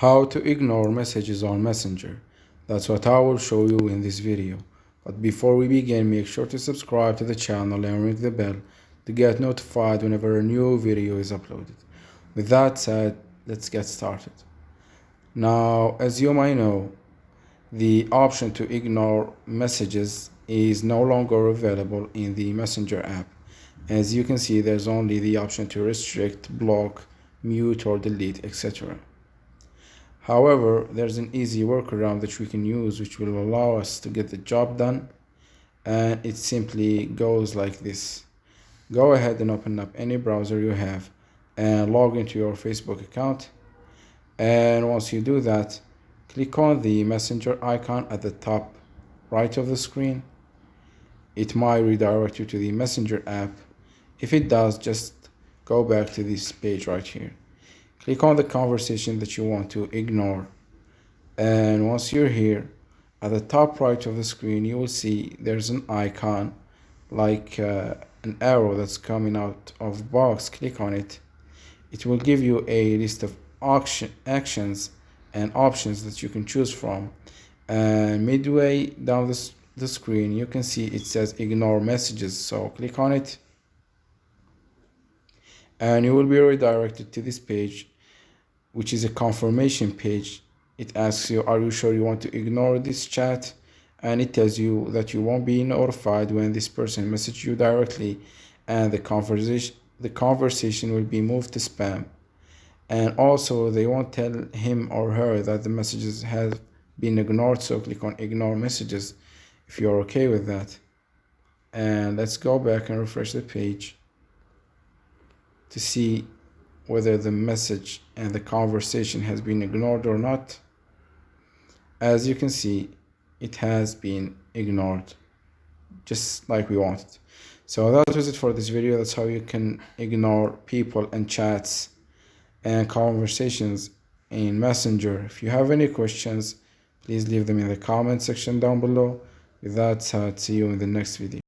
How to ignore messages on Messenger. That's what I will show you in this video. But before we begin, make sure to subscribe to the channel and ring the bell to get notified whenever a new video is uploaded. With that said, let's get started. Now, as you might know, the option to ignore messages is no longer available in the Messenger app. As you can see, there's only the option to restrict, block, mute or delete, etc. However, there's an easy workaround that we can use which will allow us to get the job done, and it simply goes like this. Go ahead and open up any browser you have and log into your Facebook account, and once you do that, click on the messenger icon at the top right of the screen. It might redirect you to the Messenger app. If it does, just go back to this page right here. Click on the conversation that you want to ignore, and once you're here, at the top right of the screen you will see there's an icon like an arrow that's coming out of the box. Click on it. It will give you a list of actions and options that you can choose from, and midway down the screen you can see it says ignore messages, so click on it and you will be redirected to this page, which is a confirmation page. It asks you, are you sure you want to ignore this chat? And it tells you that you won't be notified when this person messages you directly, and the conversation will be moved to spam. And also they won't tell him or her that the messages have been ignored, so click on ignore messages if you're okay with that. And let's go back and refresh the page to see whether the message and the conversation has been ignored or not. As you can see, it has been ignored, just like we wanted. So that was it for this video. That's how you can ignore people and chats and conversations in Messenger. If you have any questions, please leave them in the comment section down below. With that, see you in the next video.